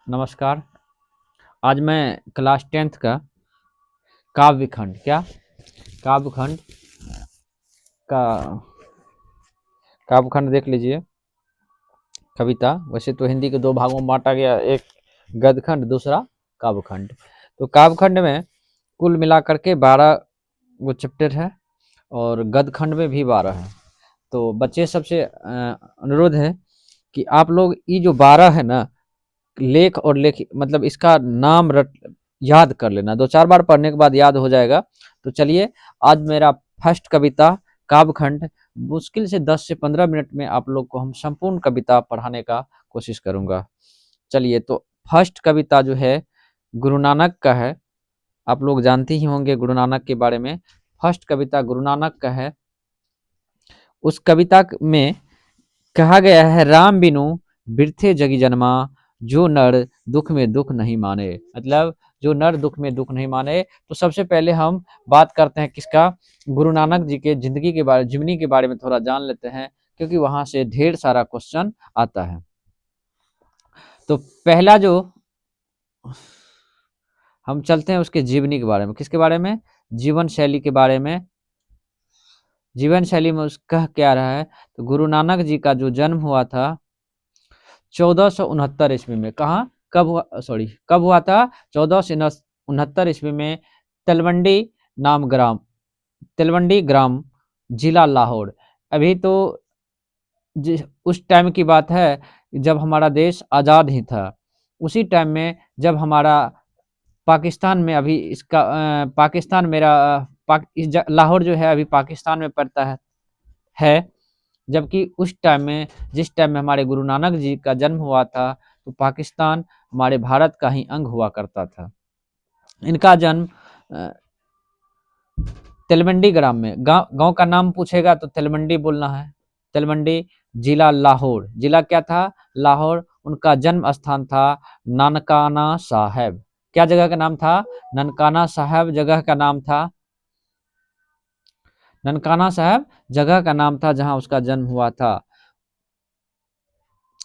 नमस्कार। आज मैं क्लास 10th का काव्यखंड काव्यखंड का काव्यखंड देख लीजिए। कविता वैसे तो हिंदी के दो भागों में बांटा गया, एक गद्यखंड, दूसरा काव्यखंड। तो काव्यखंड में कुल मिलाकर के 12 वो चैप्टर है और गद्यखंड में भी 12 है। तो बच्चे सबसे अनुरोध है कि आप लोग ये जो 12 है ना, लेख और लेख मतलब इसका नाम याद कर लेना, 2-4 बार पढ़ने के बाद याद हो जाएगा। तो चलिए, आज मेरा फर्स्ट कविता काव्यखंड, मुश्किल से 10 से 15 मिनट में आप लोग को हम संपूर्ण कविता पढ़ाने का कोशिश करूंगा। चलिए, तो फर्स्ट कविता जो है गुरु नानक का है। आप लोग जानते ही होंगे गुरु नानक के बारे में। फर्स्ट कविता गुरु नानक का है। उस कविता में कहा गया है, राम बिनु बिरथे जगी जन्मा, जो नर दुख में दुख नहीं माने। मतलब जो नर दुख में दुख नहीं माने। तो सबसे पहले हम बात करते हैं किसका, गुरु नानक जी के जीवनी के बारे में थोड़ा जान लेते हैं, क्योंकि वहां से ढेर सारा क्वेश्चन आता है। तो पहला जो हम चलते हैं उसके जीवनी के बारे में, किसके बारे में, जीवन शैली के बारे में। जीवन शैली में कह क्या रहा है, तो गुरु नानक जी का जो जन्म हुआ था 1469 ईस्वी में। कहाँ, कब हुआ था, 1469 ईस्वी में, तलवंडी ग्राम, जिला लाहौर। अभी तो उस टाइम की बात है जब हमारा देश आज़ाद ही था। उसी टाइम में जब हमारा पाकिस्तान में, अभी इसका पाकिस्तान मेरा लाहौर जो है अभी पाकिस्तान में पड़ता है। जबकि उस टाइम में, जिस टाइम में हमारे गुरु नानक जी का जन्म हुआ था, तो पाकिस्तान हमारे भारत का ही अंग हुआ करता था। इनका जन्म तलवंडी ग्राम में, गांव का नाम पूछेगा तो तलवंडी बोलना है। तलवंडी, जिला लाहौर, जिला क्या था, लाहौर। उनका जन्म स्थान था ननकाना साहब। क्या जगह का नाम था, ननकाना साहब जगह का नाम था। ननकाना साहब जगह का नाम था जहां उसका जन्म हुआ था।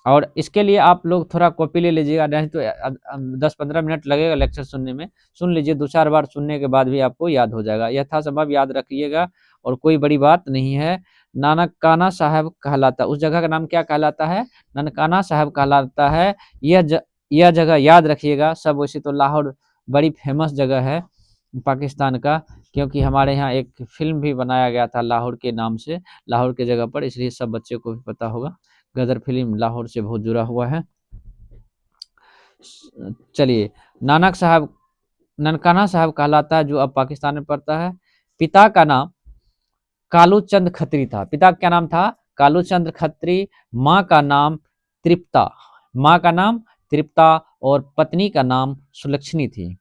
और इसके लिए आप लोग थोड़ा कॉपी ले लीजिएगा, नहीं तो 10-15 मिनट लगेगा लेक्चर सुनने में। सुन लीजिए, 2-4 बार सुनने के बाद भी आपको याद हो जाएगा। यथासंभव याद रखिएगा और कोई बड़ी बात नहीं है। ननकाना साहब कहलाता, उस जगह का नाम क्या कहलाता है, ननकाना साहब कहलाता है। यह जगह याद रखिएगा सब। वैसे तो लाहौर बड़ी फेमस जगह है पाकिस्तान का, क्योंकि हमारे यहाँ एक फिल्म भी बनाया गया था लाहौर के नाम से, लाहौर के जगह पर, इसलिए सब बच्चे को भी पता होगा। गदर फिल्म लाहौर से बहुत जुड़ा हुआ है। चलिए, ननकाना साहब कहलाता है, जो अब पाकिस्तान में पड़ता है। पिता का नाम कालूचंद खत्री था। पिता का क्या नाम था, कालूचंद खत्री। माँ का नाम तृप्ता और पत्नी का नाम सुलक्षणी थी।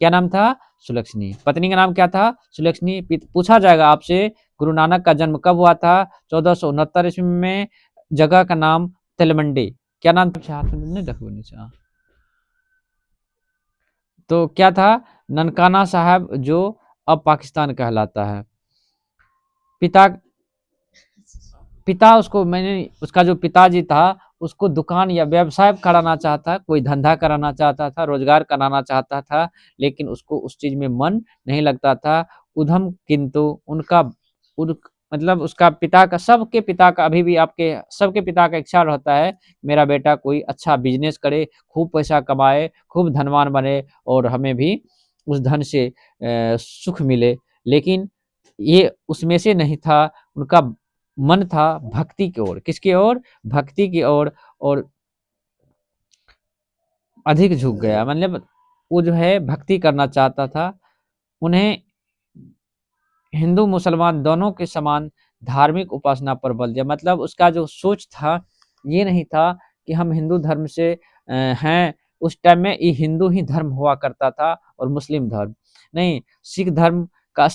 क्या नाम था, सुलक्षणी। पत्नी का नाम क्या था, सुलक्षणी। पूछा जाएगा आपसे गुरु नानक का जन्म कब हुआ था, 1469 ईस्वी में। जगह का नाम तलवंडी। क्या नाम था, हाथ में नहीं रखो नीचे। तो क्या था, ननकाना साहब, जो अब पाकिस्तान कहलाता है। पिता उसका जो पिताजी था, उसको दुकान या व्यवसाय कराना चाहता, कोई धंधा कराना चाहता था, रोजगार कराना चाहता था, लेकिन उसको उस चीज में मन नहीं लगता था। उधम किंतु मतलब उसका पिता का, सबके पिता का, अभी भी आपके सबके पिता का इच्छा रहता है मेरा बेटा कोई अच्छा बिजनेस करे, खूब पैसा कमाए, खूब धनवान बने और हमें भी उस धन से सुख मिले। लेकिन ये उसमें से नहीं था। उनका मन था भक्ति की ओर। किसकी ओर, भक्ति की ओर। और अधिक झुक गया, मतलब वो जो है भक्ति करना चाहता था। उन्हें हिंदू मुसलमान दोनों के समान धार्मिक उपासना पर बल दिया। मतलब उसका जो सोच था, ये नहीं था कि हम हिंदू धर्म से हैं। उस टाइम में ये हिंदू ही धर्म हुआ करता था और मुस्लिम धर्म नहीं। सिख धर्म का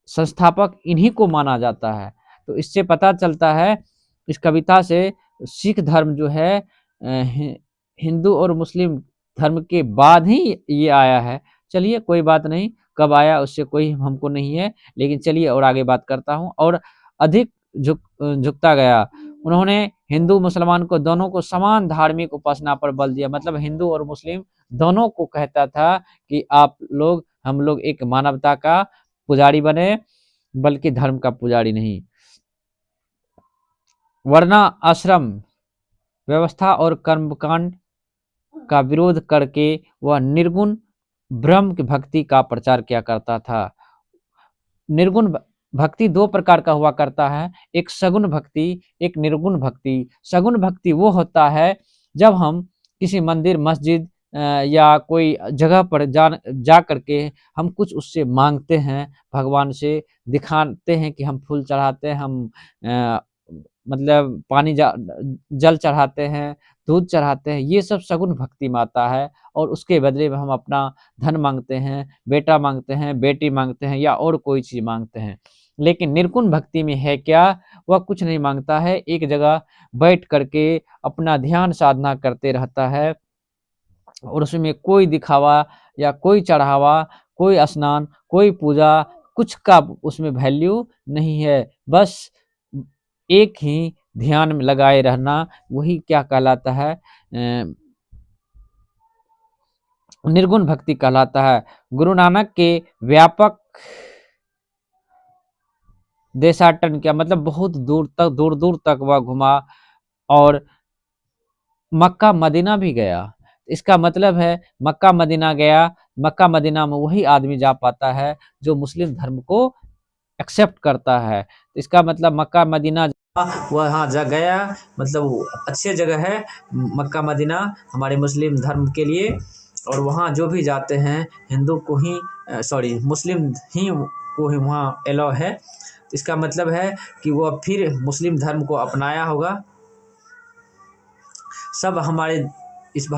संस्थापक इन्हीं को माना जाता है। तो इससे पता चलता है, इस कविता से, सिख धर्म जो है हिंदू और मुस्लिम धर्म के बाद ही ये आया है। चलिए, कोई बात नहीं, कब आया उससे कोई हमको नहीं है। लेकिन चलिए और आगे बात करता हूँ। और अधिक झुकता गया। उन्होंने हिंदू मुसलमान को दोनों को समान धार्मिक उपासना पर बल दिया। मतलब हिंदू और मुस्लिम दोनों को कहता था कि आप लोग हम लोग एक मानवता का पुजारी बने, बल्कि धर्म का पुजारी नहीं। वरना आश्रम व्यवस्था और कर्मकांड का विरोध करके वह निर्गुण ब्रह्म की भक्ति का प्रचार किया करता था। निर्गुण भक्ति दो प्रकार का हुआ करता है, एक सगुण भक्ति, एक निर्गुण भक्ति। सगुण भक्ति वो होता है जब हम किसी मंदिर, मस्जिद या कोई जगह पर जा करके हम कुछ उससे मांगते हैं, भगवान से दिखाते हैं कि हम फूल चढ़ाते हैं, हम मतलब पानी जल चढ़ाते हैं, दूध चढ़ाते हैं, ये सब सगुण भक्ति में आता है। और उसके बदले में हम अपना धन मांगते हैं, बेटा मांगते हैं, बेटी मांगते हैं या और कोई चीज मांगते हैं। लेकिन निर्गुण भक्ति में है क्या, वह कुछ नहीं मांगता है, एक जगह बैठ करके अपना ध्यान साधना करते रहता है और उसमें कोई दिखावा या कोई चढ़ावा, कोई स्नान, कोई पूजा, कुछ का उसमें वैल्यू नहीं है। बस एक ही ध्यान में लगाए रहना, वही क्या कहलाता है, निर्गुण भक्ति कहलाता है। गुरु नानक के व्यापक देशाटन किया, मतलब बहुत दूर दूर तक वह घुमा और मक्का मदीना भी गया। इसका मतलब है मक्का मदीना गया, मक्का मदीना में वही आदमी जा पाता है जो मुस्लिम धर्म को एक्सेप्ट करता है। इसका मतलब मक्का मदीना वहाँ जा गया, मतलब अच्छे जगह है मक्का मदीना हमारे मुस्लिम धर्म के लिए। और वहाँ जो भी जाते हैं हिंदू को ही सॉरी मुस्लिम ही को ही वहाँ एलाउ है। इसका मतलब है कि वह फिर मुस्लिम धर्म को अपनाया होगा। सब हमारे इस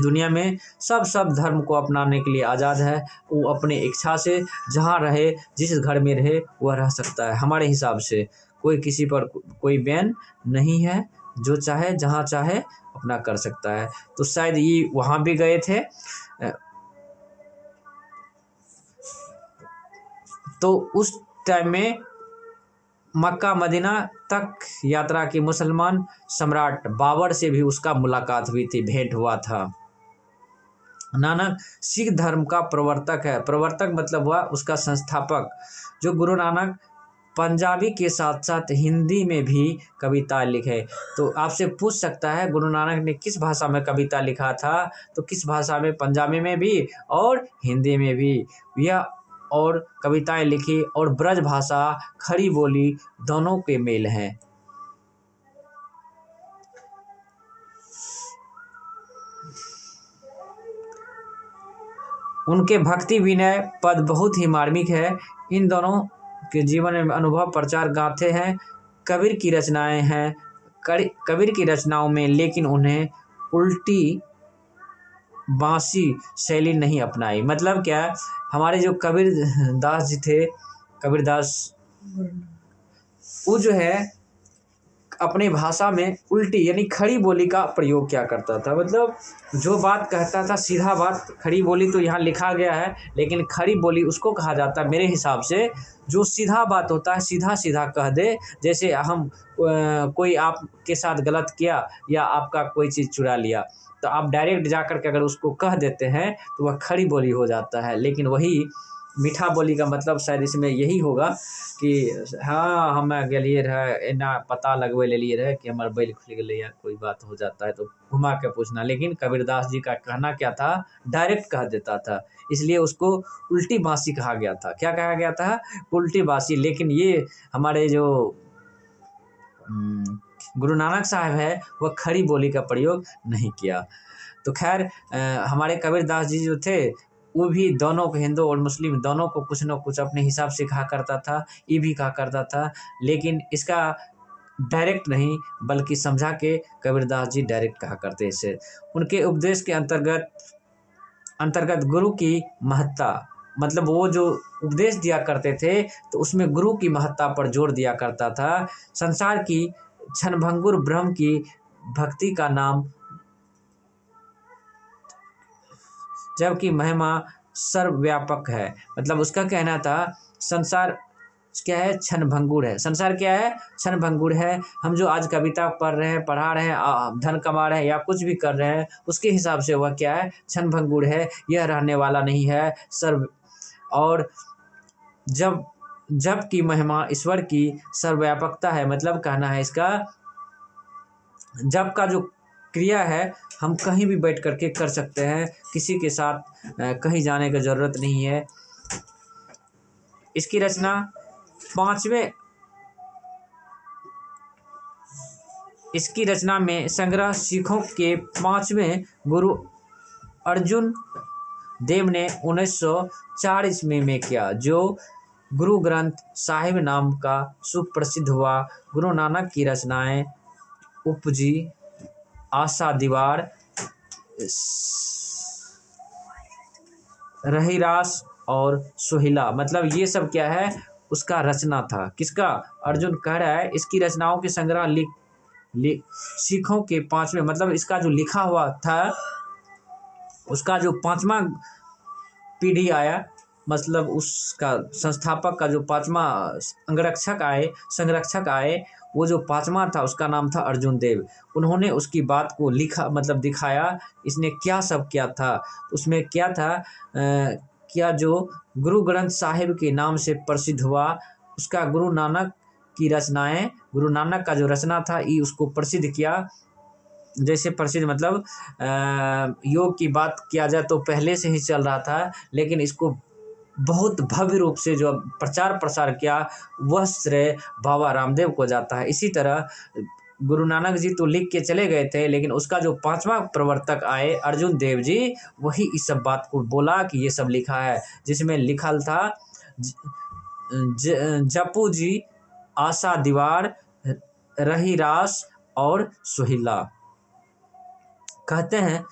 दुनिया में सब धर्म को अपनाने के लिए आज़ाद है। वो अपने इच्छा से जहाँ रहे, जिस घर में रहे वह रह सकता है। हमारे हिसाब से कोई किसी पर कोई बैन नहीं है, जो चाहे जहाँ चाहे अपना कर सकता है। तो शायद ये वहाँ भी गए थे। तो उस टाइम में मक्का मदीना तक यात्रा की मुसलमान सम्राट बाबर से भी उसका मुलाकात हुई थी, भेंट हुआ था। नानक सिख धर्म का प्रवर्तक है। प्रवर्तक मतलब हुआ उसका संस्थापक। जो गुरु नानक पंजाबी के साथ साथ हिंदी में भी कविता लिखे। तो आपसे पूछ सकता है गुरु नानक ने किस भाषा में कविता लिखा था, तो किस भाषा में, पंजाबी में भी और हिंदी में भी यह और कविताएं लिखी। और ब्रज भाषा, खड़ी बोली दोनों के मेल हैं। उनके भक्ति विनय पद बहुत ही मार्मिक है। इन दोनों के जीवन में अनुभव प्रचार गाथे हैं। कबीर की रचनाएं हैं, कबीर की रचनाओं में, लेकिन उन्हें उल्टी बांसी शैली नहीं अपनाई। मतलब क्या, हमारे जो कबीर दास जी थे, कबीर दास वो जो है अपनी भाषा में उल्टी यानी खड़ी बोली का प्रयोग क्या करता था। मतलब जो बात कहता था सीधा बात, खड़ी बोली तो यहाँ लिखा गया है, लेकिन खड़ी बोली उसको कहा जाता है मेरे हिसाब से जो सीधा बात होता है, सीधा सीधा कह दे। जैसे हम कोई आपके साथ गलत किया या आपका कोई चीज़ चुरा लिया, तो आप डायरेक्ट जा कर के अगर उसको कह देते हैं तो वह खड़ी बोली हो जाता है। लेकिन वही मीठा बोली का मतलब शायद इसमें यही होगा कि हाँ हम गेलिए रहे, एना पता लगवे ले लिए रहे कि हमारे बैल खुल गए या कोई बात हो जाता है तो घुमा के पूछना। लेकिन कबीरदास जी का कहना क्या था, डायरेक्ट कह देता था, इसलिए उसको उल्टी बांसी कहा गया था। क्या कहा गया था, उल्टी बांसी। लेकिन ये हमारे जो गुरु नानक साहब है वह खड़ी बोली का प्रयोग नहीं किया। तो खैर हमारे कबीरदास जी जो थे वो भी दोनों को, हिंदू और मुस्लिम दोनों को कुछ न कुछ अपने हिसाब से कहा करता था, ये भी कहा करता था। लेकिन इसका डायरेक्ट नहीं बल्कि समझा के कबीरदास जी डायरेक्ट कहा करते थे। उनके उपदेश के अंतर्गत गुरु की महत्ता, मतलब वो जो उपदेश दिया करते थे तो उसमें गुरु की महत्ता पर जोर दिया करता था। संसार की क्षणभंगुर ब्रह्म की भक्ति का नाम, जबकि महिमा सर्वव्यापक है। मतलब उसका कहना था संसार क्या है, क्षणभंगुर है। संसार क्या है, क्षणभंगुर है। हम जो आज कविता पढ़ रहे हैं, पढ़ा रहे हैं, धन कमा रहे हैं या कुछ भी कर रहे हैं, उसके हिसाब से वह क्या है, क्षणभंगुर है, यह रहने वाला नहीं है। सर्व और जब जब की महिमा ईश्वर की सर्वव्यापकता है, मतलब कहना है इसका, जब का जो क्रिया है हम कहीं भी बैठ करके कर सकते हैं, किसी के साथ कहीं जाने की जरूरत नहीं है। इसकी रचना इसकी रचना में संग्रह सिखों के 5वें गुरु अर्जुन देव ने 1904 ईस्वी में किया, जो गुरु ग्रंथ साहिब नाम का सुप्रसिद्ध हुआ। गुरु नानक की रचनाएं उपजी, आशा दीवार, रहीरास और सोहिला, मतलब ये सब क्या है, उसका रचना था। किसका, अर्जुन कह रहा है इसकी रचनाओं के संग्रह सिखों के 5वें, मतलब इसका जो लिखा हुआ था उसका जो 5वां पीढ़ी आया, मतलब उसका संस्थापक का जो 5वां संरक्षक आए, वो जो 5वां था उसका नाम था अर्जुन देव। उन्होंने उसकी बात को लिखा, मतलब दिखाया, इसने क्या सब किया था। उसमें क्या था, क्या जो गुरु ग्रंथ साहिब के नाम से प्रसिद्ध हुआ, उसका गुरु नानक की रचनाएं, गुरु नानक का जो रचना था ये उसको प्रसिद्ध किया। जैसे प्रसिद्ध मतलब योग की बात किया जाए तो पहले से ही चल रहा था, लेकिन इसको बहुत भव्य रूप से जो प्रचार प्रसार किया वह श्रेय बाबा रामदेव को जाता है। इसी तरह गुरु नानक जी तो लिख के चले गए थे, लेकिन उसका जो 5वां प्रवर्तक आए अर्जुन देव जी, वही इस सब बात को बोला कि ये सब लिखा है, जिसमें लिखल था जपू जी, आशा दीवार, रहीरास और सोहिला। कहते हैं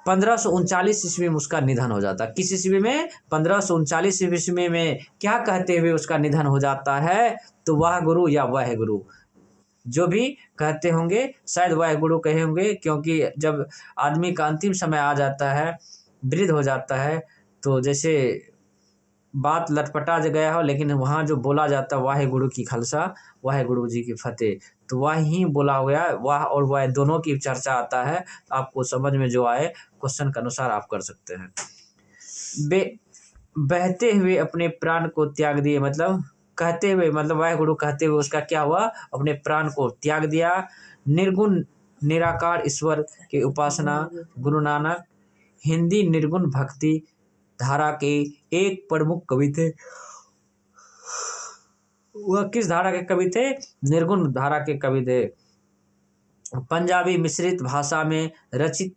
1539 ईस्वी में उसका निधन हो जाता है। किस ईस्वी में, 1539 ईस्वी में। क्या कहते हुए उसका निधन हो जाता है, तो वाह गुरु या वह गुरु जो भी कहते होंगे, शायद वह गुरु कहे होंगे, क्योंकि जब आदमी का अंतिम समय आ जाता है, वृद्ध हो जाता है, तो जैसे बात लटपटा गया हो, लेकिन वहाँ जो बोला जाता है वाहे गुरु की खालसा, वाहे गुरु जी की फतेह, तो वह ही बोला हुआ, वाह और वह दोनों की चर्चा आता है। आपको समझ में जो आए क्वेश्चन के अनुसार आप कर सकते हैं। बहते हुए अपने प्राण को त्याग दिए, मतलब कहते हुए, मतलब वाहे गुरु कहते हुए उसका क्या हुआ, अपने प्राण को त्याग दिया। निर्गुण निराकार ईश्वर की उपासना। गुरु नानक हिंदी निर्गुण भक्ति धारा के एक प्रमुख कवि थे। वह किस धारा के कवि थे, निर्गुण धारा के कवि थे। पंजाबी मिश्रित भाषा में रचित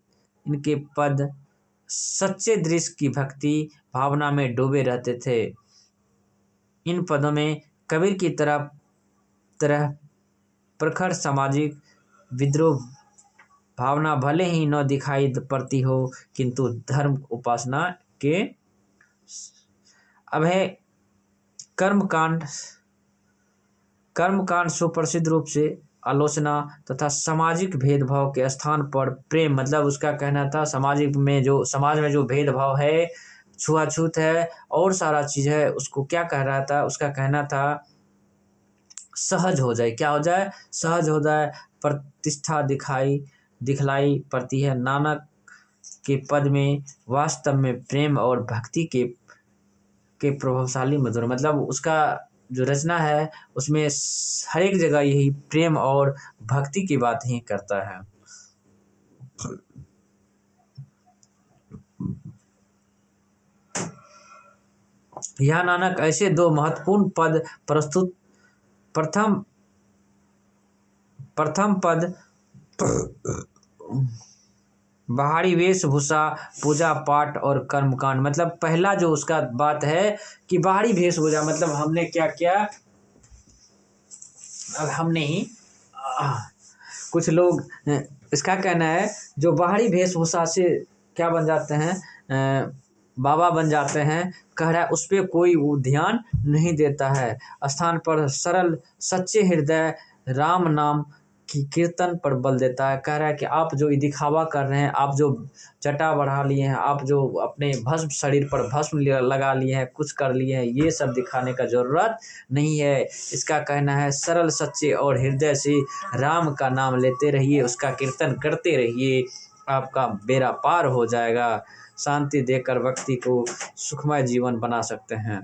इनके पद सच्चे दृश्य की भक्ति भावना में डूबे रहते थे। इन पदों में कबीर की तरह प्रखर सामाजिक विद्रोह भावना भले ही न दिखाई पड़ती हो, किंतु धर्म उपासना के अभय कर्मकांड सुप्रसिद्ध रूप से आलोचना तथा सामाजिक भेदभाव के स्थान पर प्रेम, मतलब उसका कहना था समाज में जो भेदभाव है, छुआछूत है और सारा चीज़ है, उसको क्या कह रहा था, उसका कहना था सहज हो जाए। क्या हो जाए, सहज हो जाए। प्रतिष्ठा दिखलाई पड़ती है। नानक के पद में वास्तव में प्रेम और भक्ति के प्रभावशाली मधुर, मतलब उसका जो रचना है उसमें हर एक जगह यही प्रेम और भक्ति की बात ही करता है। यह नानक ऐसे दो महत्वपूर्ण पद प्रस्तुत, प्रथम पद बाहरी वेशभूषा, पूजा पाठ और कर्मकांड, मतलब पहला जो उसका बात है कि बाहरी वेशभूषा, मतलब हमने क्या किया, अब हमने ही कुछ लोग इसका कहना है जो बाहरी वेशभूषा से क्या बन जाते हैं, बाबा बन जाते हैं, कह रहा है उस पर कोई वो ध्यान नहीं देता है। स्थान पर सरल सच्चे हृदय राम नाम कीर्तन पर बल देता है। कह रहा है कि आप जो ये दिखावा कर रहे हैं, आप जो जटा बढ़ा लिए हैं, आप जो अपने भस्म शरीर पर भस्म लगा लिए हैं, कुछ कर लिए हैं, ये सब दिखाने का ज़रूरत नहीं है। इसका कहना है सरल सच्चे और हृदय से राम का नाम लेते रहिए, उसका कीर्तन करते रहिए, आपका बेड़ा पार हो जाएगा। शांति देकर व्यक्ति को सुखमय जीवन बना सकते हैं।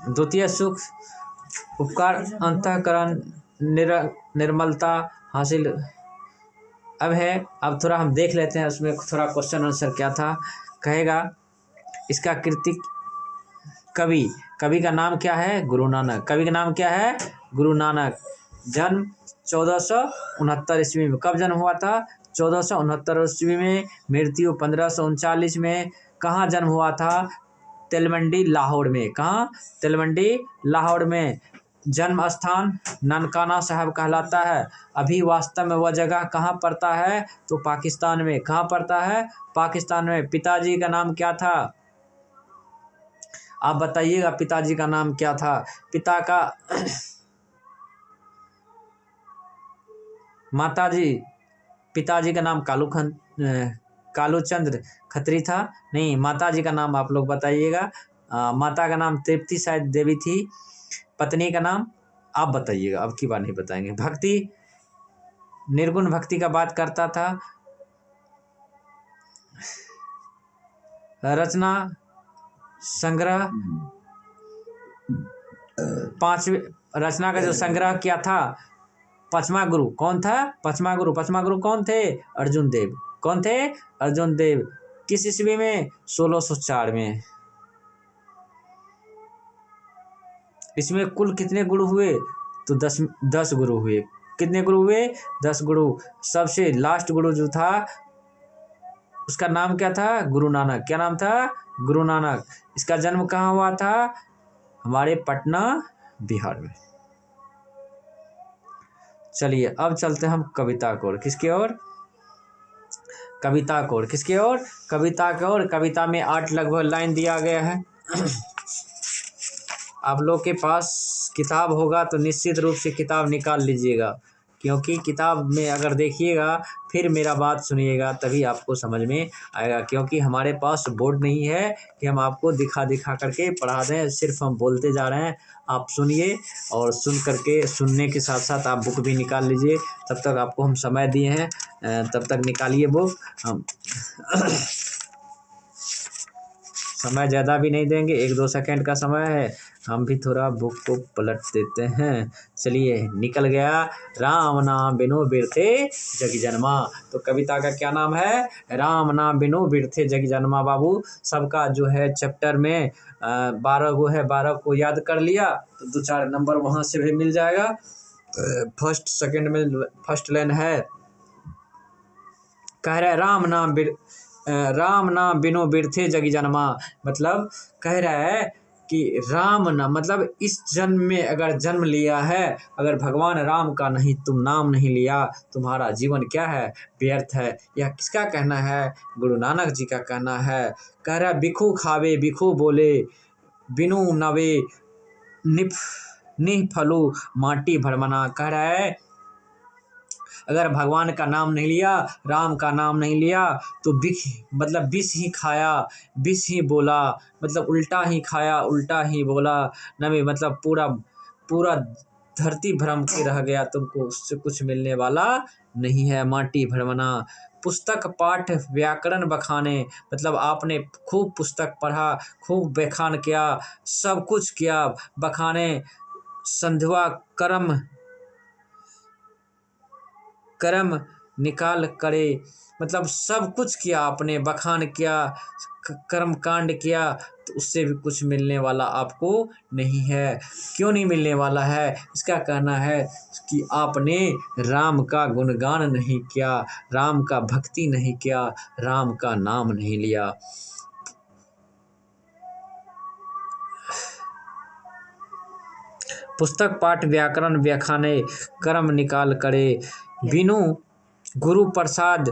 द्वितीय सुख उपकार अंतःकरण निर्मलता हासिल। अब थोड़ा हम देख लेते हैं उसमें थोड़ा क्वेश्चन आंसर क्या था। कहेगा इसका कृति कवि का नाम क्या है? गुरु नानक। कवि का नाम क्या है? गुरु नानक। जन्म 1469 ईस्वी में। कब जन्म हुआ था? 1469 ईस्वी में। मृत्यु 1539 में। कहाँ जन्म हुआ था? तेलमंडी लाहौर में। कहाँ? तेलमंडी लाहौर में। जन्म स्थान ननकाना साहब कहलाता है। अभी वास्तव में वह जगह कहाँ पड़ता है? तो पाकिस्तान में। कहाँ पड़ता है? पाकिस्तान में। पिताजी का नाम क्या था? आप बताइएगा पिताजी का नाम क्या था? पिताजी का नाम कालूचंद्र खत्री था। नहीं, माताजी का नाम आप लोग बताइएगा। माता का नाम तृप्ति शायद देवी थी। पत्नी का नाम आप बताइएगा, अब की बार नहीं बताएंगे। भक्ति, निर्गुण भक्ति का बात करता था। रचना संग्रह, रचना का जो संग्रह किया था, पांचवा गुरु कौन था? पांचवा गुरु कौन थे? अर्जुन देव। कौन थे? अर्जुन देव। किस ईस्वी में? 1604 में। इसमें कुल कितने गुरु हुए? तो 10 गुरु हुए। कितने गुरु हुए? 10 गुरु। सबसे लास्ट गुरु जो था उसका नाम क्या था? गुरु नानक। क्या नाम था? गुरु नानक। इसका जन्म कहाँ हुआ था? हमारे पटना बिहार में। चलिए अब चलते हम कविता की ओर। किसकी ओर? कविता की ओर। किसकी ओर? कविता की ओर। कविता में 8 लगभग लाइन दिया गया है। आप लोग के पास किताब होगा तो निश्चित रूप से किताब निकाल लीजिएगा, क्योंकि किताब में अगर देखिएगा फिर मेरा बात सुनिएगा तभी आपको समझ में आएगा। क्योंकि हमारे पास बोर्ड नहीं है कि हम आपको दिखा करके पढ़ा दें, सिर्फ हम बोलते जा रहे हैं। आप सुनिए और सुनने के साथ साथ आप बुक भी निकाल लीजिए। तब तक आपको हम समय दिए हैं, तब तक निकालिए बुक। हम समय ज़्यादा भी नहीं देंगे, 1-2 सेकंड का समय है। हम भी थोड़ा बुक को पलट देते हैं। चलिए, निकल गया राम नाम बिनु बिरथे जग जन्मा। तो कविता का क्या नाम है? राम नाम बिनु बिरथे जग जन्मा। बाबू सबका जो है चैप्टर में 12 गो है, 12 को याद कर लिया तो 2-4 नंबर वहाँ से भी मिल जाएगा। फर्स्ट सेकंड में फर्स्ट लाइन है, कह रहा है राम नाम बिनु बिरथे जग जन्मा। मतलब कह रहा है कि राम नाम, मतलब इस जन्म में अगर जन्म लिया है, अगर भगवान राम का नहीं तुम नाम नहीं लिया, तुम्हारा जीवन क्या है? व्यर्थ है। यह किसका कहना है? गुरु नानक जी का कहना है। कह रहा है बिखू खावे बिखू बोले बिनु नवे निह फलू माटी भरमना। कह रहा है अगर भगवान का नाम नहीं लिया, राम का नाम नहीं लिया तो विष ही खाया, विष ही बोला, मतलब उल्टा ही खाया, उल्टा ही बोला। नवे मतलब पूरा धरती भ्रम के रह गया, तुमको उससे कुछ मिलने वाला नहीं है। माटी भरमना। पुस्तक पाठ व्याकरण बखाने, मतलब आपने खूब पुस्तक पढ़ा, खूब व्याख्यान किया, सब कुछ किया। बखाने संध्या कर्म निकाल करे, मतलब सब कुछ किया आपने, बखान किया, कर्म कांड किया, तो उससे भी कुछ मिलने वाला आपको नहीं है। क्यों नहीं मिलने वाला है? इसका कहना है कि आपने राम का गुणगान नहीं किया, राम का भक्ति नहीं किया, राम का नाम नहीं लिया। पुस्तक पाठ व्याकरण व्याखाने कर्म निकाल करे, बिनु गुरु प्रसाद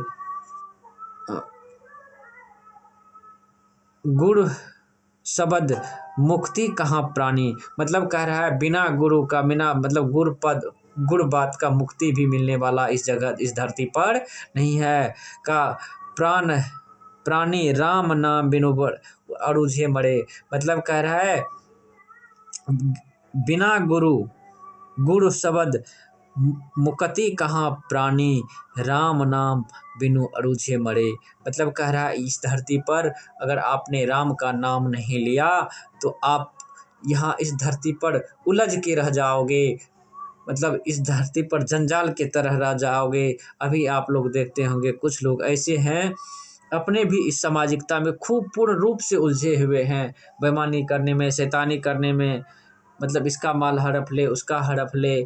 गुड़ शब्द मुक्ति कहाँ प्राणी, मतलब कह रहा है बिना गुरु का, बिना मतलब गुरु बात का मुक्ति भी मिलने वाला इस जगह इस धरती पर नहीं है। का प्राणी राम नाम बिनु अरुझे मरे, मतलब कह रहा है बिना गुरु शब्द मुक्ति कहाँ प्राणी, राम नाम बिनु अरुझे मरे, मतलब कह रहा है इस धरती पर अगर आपने राम का नाम नहीं लिया तो आप यहाँ इस धरती पर उलझ के रह जाओगे, मतलब इस धरती पर जंजाल के तरह रह जाओगे। अभी आप लोग देखते होंगे कुछ लोग ऐसे हैं अपने भी इस सामाजिकता में खूब पूर्ण रूप से उलझे हुए हैं, बेईमानी करने में, शैतानी करने में, मतलब इसका माल हड़प ले, उसका हड़प ले,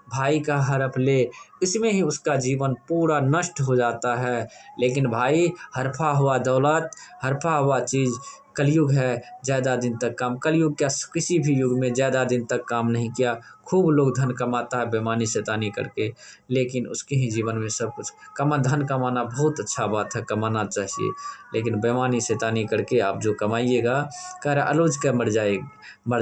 भाई का हड़प ले, इसमें ही उसका जीवन पूरा नष्ट हो जाता है। लेकिन भाई हड़पा हुआ दौलत, हड़पा हुआ चीज़ कलयुग है, ज़्यादा दिन तक काम, कलयुग क्या किसी भी युग में ज़्यादा दिन तक काम नहीं किया। खूब लोग धन कमाता है बेईमानी शैतानी करके, लेकिन उसके ही जीवन में सब कुछ धन कमाना बहुत अच्छा बात है, कमाना चाहिए, लेकिन बेईमानी शैतानी करके आप जो कमाइएगा, कह रहा उलझ के मर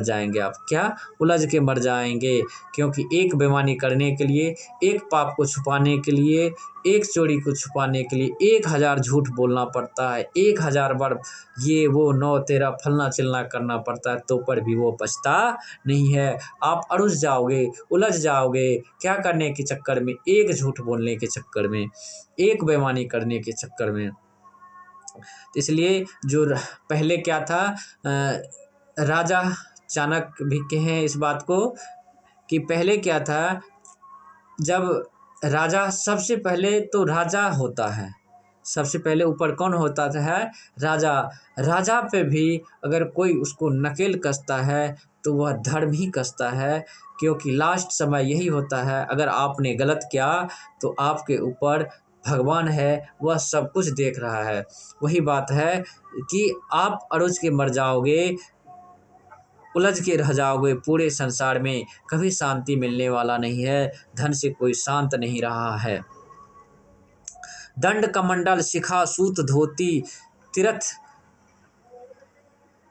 जाएंगे आप, क्या उलझ के मर जाएंगे, क्योंकि एक बेईमानी करने के लिए, एक पाप को छुपाने के लिए, एक चोरी को छुपाने के लिए 1000 झूठ बोलना पड़ता है, 1000 बार ये वो 9 13 फलना चिलना करना पड़ता है, तो पर भी वो बचता नहीं है। आप अड़ुझ जाओगे, उलझ जाओगे, क्या करने के चक्कर में, एक झूठ बोलने के चक्कर में, एक बेईमानी करने के चक्कर में। तो इसलिए जो पहले क्या था, राजा चाणक्य भी कहे इस बात को कि पहले क्या था, जब राजा सबसे पहले तो राजा होता है, सबसे पहले ऊपर कौन होता है, राजा। राजा पे भी अगर कोई उसको नकेल कसता है तो वह धर्म ही कसता है, क्योंकि लास्ट समय यही होता है, अगर आपने गलत किया तो आपके ऊपर भगवान है, वह सब कुछ देख रहा है। वही बात है कि आप अड़ुझ के मर जाओगे, उलझ के रह जाओगे पूरे संसार में, कभी शांति मिलने वाला नहीं है, धन से कोई शांत नहीं रहा है। दंड कमंडल शिखा सूत धोती तीर्थ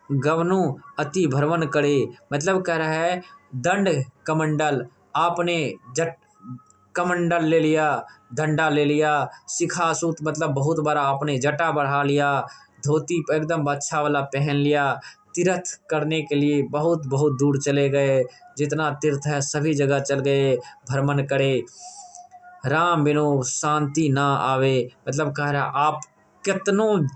गवनु अति भ्रमण करे, मतलब कह रहा है दंड कमंडल, आपने कमंडल ले लिया, डंडा ले लिया, शिखा सूत मतलब बहुत बड़ा आपने जटा बढ़ा लिया, धोती एकदम अच्छा वाला पहन लिया, तीर्थ करने के लिए बहुत बहुत दूर चले गए, जितना तीर्थ है सभी जगह चल गए, भ्रमण करे, राम बिनु शांति ना आवे, मतलब कह रहा आप कितनों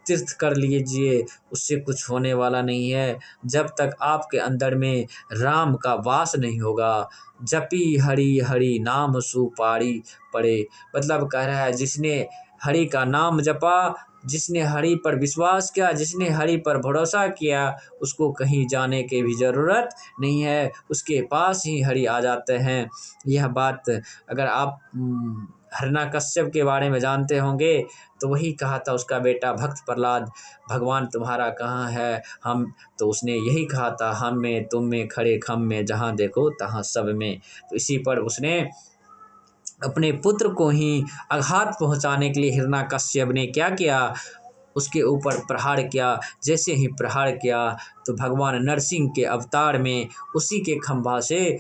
तीर्थ कर लीजिए उससे कुछ होने वाला नहीं है, जब तक आपके अंदर में राम का वास नहीं होगा। जपी हरि हरि नाम सुपारी पड़े, मतलब कह रहा है जिसने हरि का नाम जपा, जिसने हरि पर विश्वास किया, जिसने हरि पर भरोसा किया, उसको कहीं जाने की भी ज़रूरत नहीं है, उसके पास ही हरि आ जाते हैं। यह बात अगर आप हिरण्यकश्यप के बारे में जानते होंगे तो वही कहा था उसका बेटा भक्त प्रहलाद, भगवान तुम्हारा कहाँ है, हम तो उसने यही कहा था, हम में तुम में खड़े खम में, जहाँ देखो तहाँ सब में। तो इसी पर उसने अपने पुत्र को ही आघात पहुंचाने के लिए हिरण्यकश्यप ने क्या किया, उसके ऊपर प्रहार किया। जैसे ही प्रहार किया तो भगवान नरसिंह के अवतार में उसी के खंभा से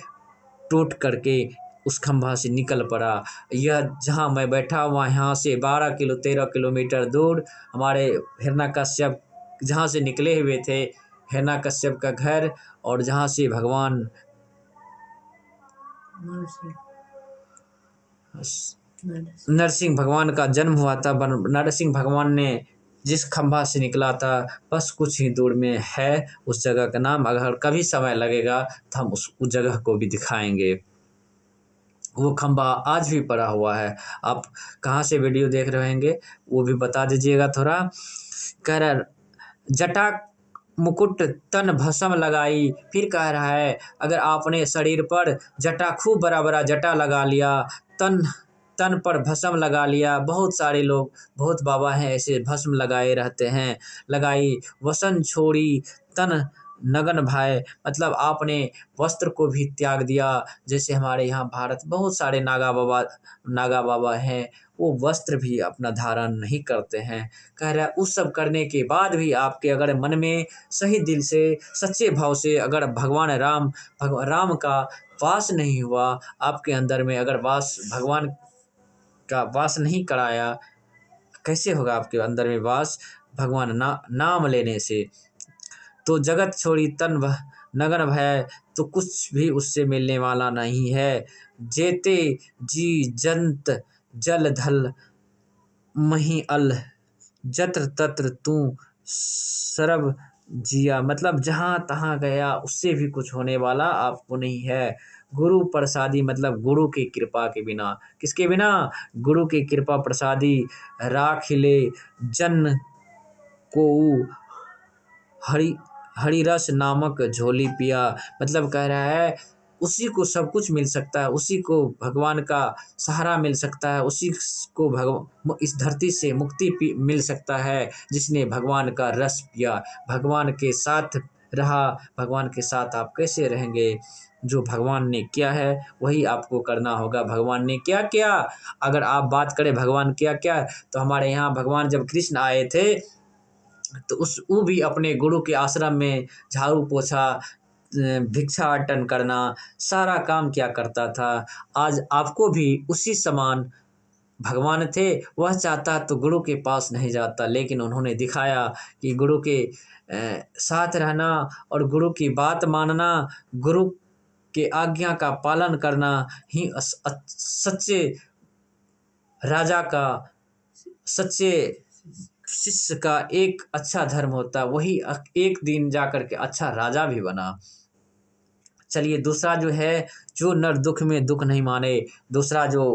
टूट करके उस खंभा से निकल पड़ा। यह जहाँ मैं बैठा हुआ, यहाँ से 13 किलोमीटर दूर हमारे हिरण्यकश्यप जहाँ से निकले हुए थे, हिरण्यकश्यप का घर, और जहाँ से भगवान नरसिंह भगवान का जन्म हुआ था, नरसिंह भगवान ने जिस खंभा से निकला था बस कुछ ही दूर में है उस जगह का नाम। अगर कभी समय लगेगा तो हम उस जगह को भी दिखाएंगे। वो खंभा आज भी पड़ा हुआ है। आप कहाँ से वीडियो देख रहे होंगे वो भी बता दीजिएगा थोड़ा। कह रहा जटा मुकुट तन भस्म लगाई, फिर कह रहा है अगर आपने शरीर पर जटा खूब बड़ा बड़ा जटा लगा लिया, तन पर भस्म लगा लिया, बहुत सारे लोग, बहुत बाबा हैं ऐसे भस्म लगाए रहते हैं, लगाई वसन छोड़ी तन नगन भाई, मतलब आपने वस्त्र को भी त्याग दिया। जैसे हमारे यहाँ भारत बहुत सारे नागा बाबा हैं, वो वस्त्र भी अपना धारण नहीं करते हैं। कह रहा है उस सब करने के बाद भी आपके अगर मन में सही दिल से सच्चे भाव से अगर भगवान राम का वास नहीं हुआ, आपके अंदर में अगर भगवान का वास नहीं कराया, कैसे होगा आपके अंदर में वास भगवान नाम लेने से। तो जगत छोड़ी तन नगन भय, तो कुछ भी उससे मिलने वाला नहीं है। जेते जी जंत जल धल मही अल, जत्र तत्र तू सरब जिया, मतलब जहाँ तहाँ गया उससे भी कुछ होने वाला आपको नहीं है। गुरु प्रसादी मतलब गुरु की कृपा के बिना, किसके बिना? गुरु की कृपा प्रसादी राखिले जन को हरि हरिरस नामक झोली पिया, मतलब कह रहा है उसी को सब कुछ मिल सकता है, उसी को भगवान का सहारा मिल सकता है, उसी को इस धरती से मुक्ति मिल सकता है जिसने भगवान का रस पिया, भगवान के साथ रहा। भगवान के साथ आप कैसे रहेंगे? जो भगवान ने किया है वही आपको करना होगा। भगवान ने क्या किया? अगर आप बात करें भगवान क्या क्या, तो हमारे यहाँ भगवान जब कृष्ण आए थे तो वो भी अपने गुरु के आश्रम में झाड़ू पोछा भिक्षाटन करना सारा काम क्या करता था। आज आपको भी उसी समान भगवान थे, वह चाहता तो गुरु के पास नहीं जाता, लेकिन उन्होंने दिखाया कि गुरु के साथ रहना और गुरु की बात मानना, गुरु के आज्ञा का पालन करना ही सच्चे राजा का, सच्चे शिष्य का एक अच्छा धर्म होता है। वही एक दिन जाकर के अच्छा राजा भी बना। चलिए दूसरा जो है, जो नर दुख में दुख नहीं माने, दूसरा जो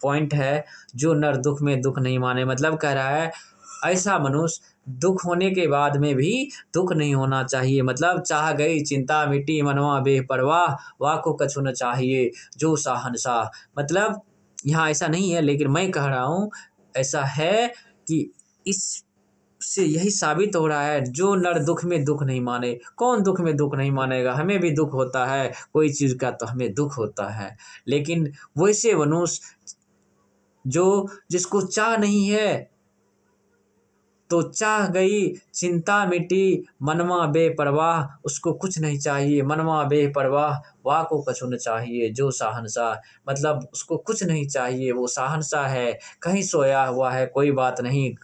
पॉइंट है, जो नर दुख में दुख नहीं माने, मतलब कह रहा है ऐसा मनुष्य दुख होने के बाद में भी दुख नहीं होना चाहिए। मतलब चाह गई चिंता मिट्टी मनवा बेपरवाह, वाह को कछु न चाहिए जो शाहनशाह। मतलब यहाँ ऐसा नहीं है, लेकिन मैं कह रहा हूँ ऐसा है कि इससे यही साबित हो रहा है जो नर दुख में दुख नहीं माने। कौन दुख में दुख नहीं मानेगा? हमें भी दुख होता है कोई चीज़ का, तो हमें दुख होता है, लेकिन वैसे मनुष्य जो जिसको चाह नहीं है, तो चाह गई चिंता मिटी मनवा बेपरवाह, उसको कुछ नहीं चाहिए, मनवा बेपरवाह वाह को कछु न चाहिए जो शाहनशाह। मतलब उसको कुछ नहीं चाहिए, वो शाहनशाह है। कहीं सोया हुआ है कोई बात नहीं,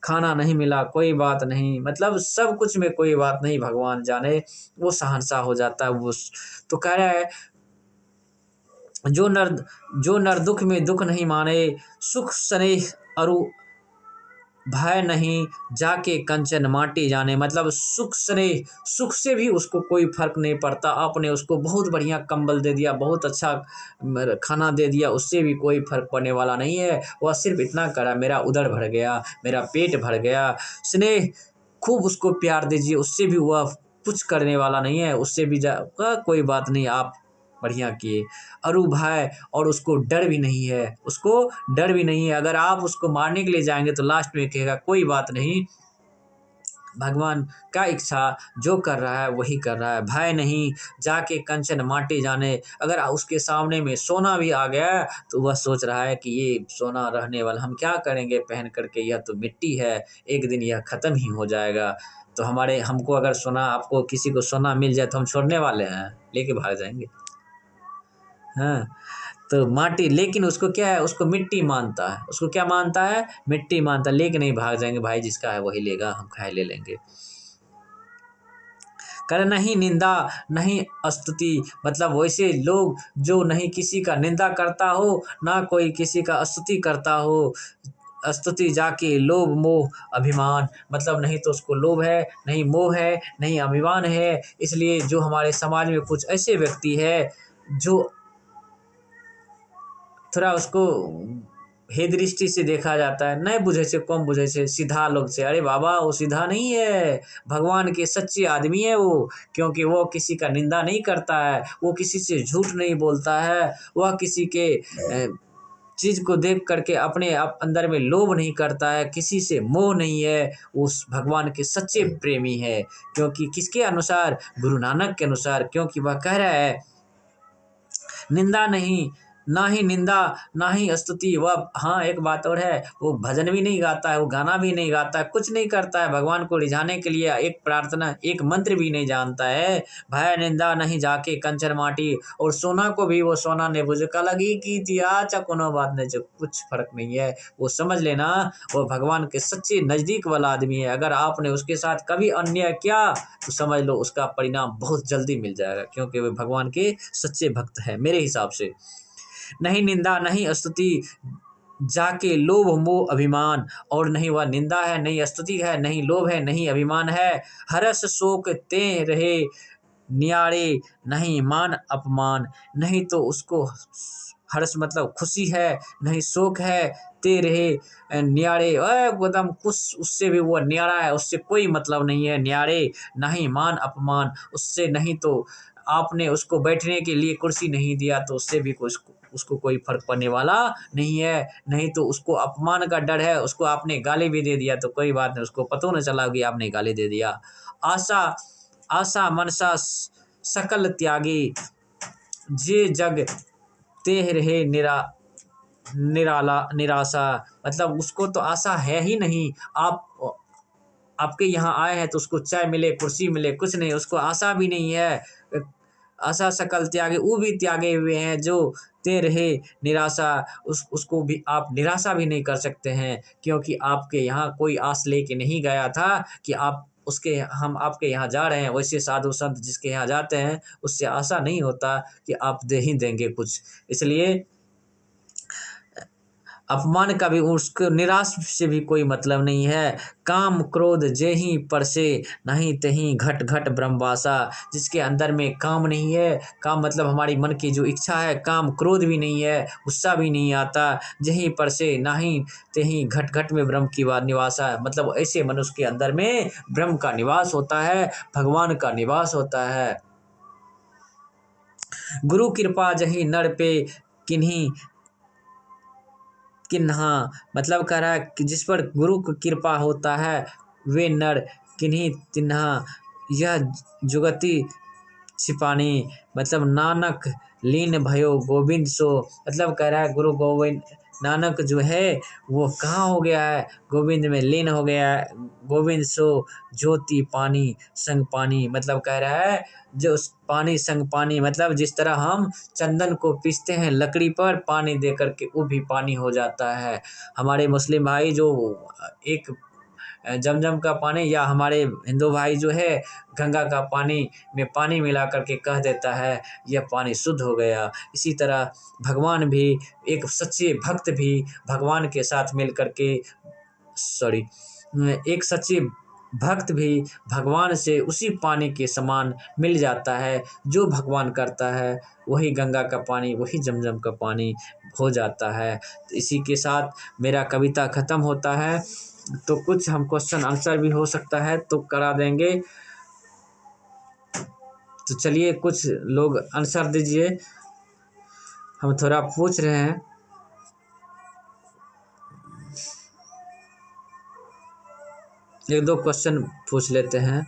खाना नहीं मिला कोई बात नहीं, मतलब सब कुछ में कोई बात नहीं, भगवान जाने वो शहंशाह हो जाता है वो। तो कह रहा है जो नर दुख में दुख नहीं माने, सुख स्नेह अरु भय नहीं, जाके कंचन माटी जाने। मतलब सुख स्नेह, सुख से भी उसको कोई फर्क नहीं पड़ता। आपने उसको बहुत बढ़िया कंबल दे दिया, बहुत अच्छा खाना दे दिया, उससे भी कोई फर्क पड़ने वाला नहीं है। वह सिर्फ इतना करा, मेरा उदर भर गया, मेरा पेट भर गया। स्नेह, खूब उसको प्यार दीजिए, उससे भी वह कुछ करने वाला नहीं है, उससे भी कोई बात नहीं, आप बढ़िया किए। अरु भय, और उसको डर भी नहीं है, उसको डर भी नहीं है। अगर आप उसको मारने के लिए जाएंगे तो लास्ट में कहेगा कोई बात नहीं, भगवान का इच्छा जो कर रहा है वही कर रहा है। भय नहीं, जाके कंचन माटी जाने। अगर उसके सामने में सोना भी आ गया तो वह सोच रहा है कि ये सोना रहने वाला, हम क्या करेंगे पहन करके, यह तो मिट्टी है, एक दिन यह ख़त्म ही हो जाएगा। तो हमको अगर सोना, आपको किसी को सोना मिल जाए तो हम छोड़ने वाले हैं? लेके भाग जाएंगे। हाँ, तो माटी, लेकिन उसको क्या है, उसको मिट्टी मानता है। उसको क्या मानता है? मिट्टी मानता है। लेके नहीं भाग जाएंगे, भाई जिसका है वही लेगा, हम खाए ले लेंगे। कर नहीं निंदा नहीं स्तुति, मतलब वैसे लोग जो नहीं किसी का निंदा करता हो, ना कोई किसी का स्तुति करता हो। स्तुति जाके लोभ मोह अभिमान, मतलब नहीं तो उसको लोभ है, नहीं मोह है, नहीं अभिमान है। इसलिए जो हमारे समाज में कुछ ऐसे व्यक्ति है जो थोड़ा उसको हे दृष्टि से देखा जाता है, नहीं बुझे से, कम बुझे से, सीधा लोग से। अरे बाबा वो सीधा नहीं है, भगवान के सच्चे आदमी है वो, क्योंकि वो किसी का निंदा नहीं करता है, वो किसी से झूठ नहीं बोलता है, वह किसी के चीज़ को देख करके अपने आप अंदर में लोभ नहीं करता है, किसी से मोह नहीं है। उस भगवान के सच्चे प्रेमी है। क्योंकि किसके अनुसार? गुरु नानक के अनुसार। क्योंकि वह कह रहा है निंदा नहीं ना ही निंदा ना ही स्तुति। वह, हाँ, एक बात और है, वो भजन भी नहीं गाता है, वो गाना भी नहीं गाता है, कुछ नहीं करता है भगवान को रिझाने के लिए। एक प्रार्थना, एक मंत्र भी नहीं जानता है। भय निंदा नहीं जाके कंचन माटी, और सोना को भी वो सोना ने बुझ का लगी की थी। अच्छा कोनो बात नहीं, जो कुछ फर्क नहीं है, वो समझ लेना वो भगवान के सच्चे नजदीक वाला आदमी है। अगर आपने उसके साथ कभी अन्याय किया तो समझ लो उसका परिणाम बहुत जल्दी मिल जाएगा, क्योंकि वे भगवान के सच्चे भक्त है मेरे हिसाब से। नहीं निंदा नहीं स्तुति जाके लोभ मोह अभिमान, और नहीं वह निंदा है, नहीं स्तुति है, नहीं लोभ है, नहीं अभिमान है। हर्ष शोक ते रहे नियारे, नहीं मान अपमान। नहीं तो उसको हर्ष मतलब खुशी है, नहीं शोक है, ते रहे न्यारे, एकदम कुछ उससे भी वो न्यारा है, उससे कोई मतलब नहीं है। न्यारे, नहीं मान अपमान, उससे नहीं तो आपने उसको बैठने के लिए कुर्सी नहीं दिया तो उससे भी कुछ उसको कोई फर्क पड़ने वाला नहीं है। नहीं तो उसको अपमान का डर है, उसको आपने गाली भी दे दिया तो कोई बात नहीं, उसको पता न चला कि आपने गाली दे दिया। आशा आशा मनसा सकल त्यागी, जे जग ते रहे निराशा। मतलब उसको तो आशा है ही नहीं। आप आपके यहाँ आए हैं तो उसको चाय मिले, कुर्सी मिले, कुछ नहीं, उसको आशा भी नहीं है। आशा सकल त्यागे, वो भी त्यागे हुए हैं जो ते रहे निराशा। उसको भी आप निराशा भी नहीं कर सकते हैं, क्योंकि आपके यहाँ कोई आस लेके नहीं गया था कि आप उसके हम आपके यहाँ जा रहे हैं। वैसे साधु संत जिसके यहाँ जाते हैं उससे आशा नहीं होता कि आप दे ही देंगे कुछ। इसलिए अपमान का भी उसको निराश से भी कोई मतलब नहीं है। काम क्रोध जेहि परसे, नहीं तहीं घट घट ब्रह्मवासा। जिसके अंदर में काम नहीं है, काम मतलब हमारी मन की जो इच्छा है, काम क्रोध भी नहीं है, गुस्सा भी नहीं आता, जेहि परसे नहीं तहीं घट घट में ब्रह्म की निवासा है। मतलब ऐसे मनुष्य के अंदर में ब्रह्म का निवास होता है, भगवान का निवास होता है। गुरु कृपा जही नर पे किन्हीं किन्हा, मतलब कह रहा है कि जिस पर गुरु की कृपा होता है वे नर किन्हीं तिन्हा। यह जुगति छिपानी, मतलब नानक लीन भयो गोविंद सो। मतलब कह रहा है गुरु गोविंद नानक जो है वो कहाँ हो गया है, गोविंद में लीन हो गया है। गोविंद सो ज्योति पानी संग पानी, मतलब कह रहा है जो पानी संग पानी, मतलब जिस तरह हम चंदन को पीसते हैं लकड़ी पर पानी दे करके, वो भी पानी हो जाता है। हमारे मुस्लिम भाई जो एक जमजम का पानी, या हमारे हिंदू भाई जो है गंगा का पानी में पानी मिला करके कह देता है यह पानी शुद्ध हो गया। इसी तरह भगवान भी, एक सच्चे भक्त भी भगवान के साथ मिल करके, सॉरी, एक सच्चे भक्त भी भगवान से उसी पानी के समान मिल जाता है। जो भगवान करता है वही गंगा का पानी, वही जमजम का पानी हो जाता है। तो इसी के साथ मेरा कविता ख़त्म होता है। तो कुछ हम क्वेश्चन आंसर भी हो सकता है तो करा देंगे। तो चलिए कुछ लोग आंसर दीजिए, हम थोड़ा पूछ रहे हैं। एक दो क्वेश्चन पूछ लेते हैं।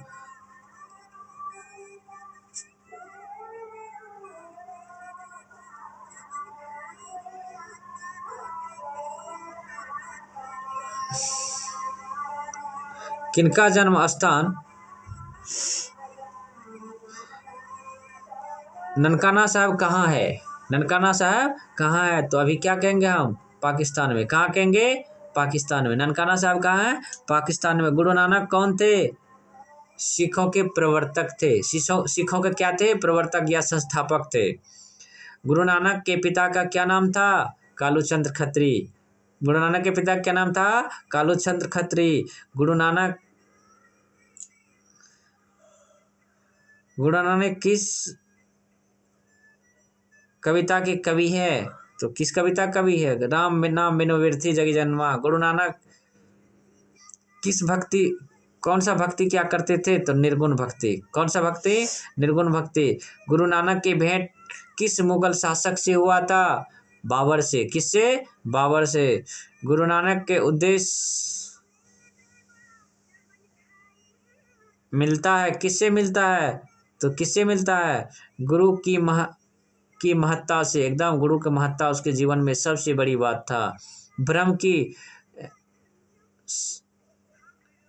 किनका जन्म स्थान ननकाना साहब कहाँ है? ननकाना साहब कहाँ है? तो अभी क्या कहेंगे हम? पाकिस्तान में। कहाँ कहेंगे? पाकिस्तान में। ननकाना साहब कहाँ है? पाकिस्तान में। गुरु नानक कौन थे? सिखों के प्रवर्तक थे। सिखों के क्या थे? प्रवर्तक या संस्थापक थे। गुरु नानक के पिता का क्या नाम था? कालूचंद्र खत्री। गुरु नानक के पिता का क्या नाम था? कालूचंद्र खत्री। गुरु नानक किस कविता के कवि है? तो किस कविता कवि है? राम नाम बिनु बिरथि जगी जन्मा। गुरु नानक किस भक्ति, कौन सा भक्ति क्या करते थे? तो निर्गुण भक्ति। कौन सा भक्ति? निर्गुण भक्ति। गुरु नानक की भेंट किस मुगल शासक से हुआ था? बाबर से। किससे? बाबर से। गुरु नानक के उद्देश्य मिलता है किससे मिलता है? तो किससे मिलता है? गुरु की की महत्ता से, एकदम गुरु की महत्ता उसके जीवन में सबसे बड़ी बात था। ब्रह्म की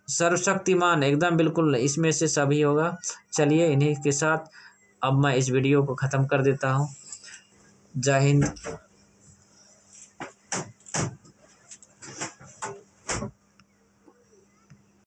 सर्वशक्तिमान, एकदम बिल्कुल इसमें से सभी होगा। चलिए इन्हीं के साथ अब मैं इस वीडियो को ख़त्म कर देता हूँ। जय हिंद।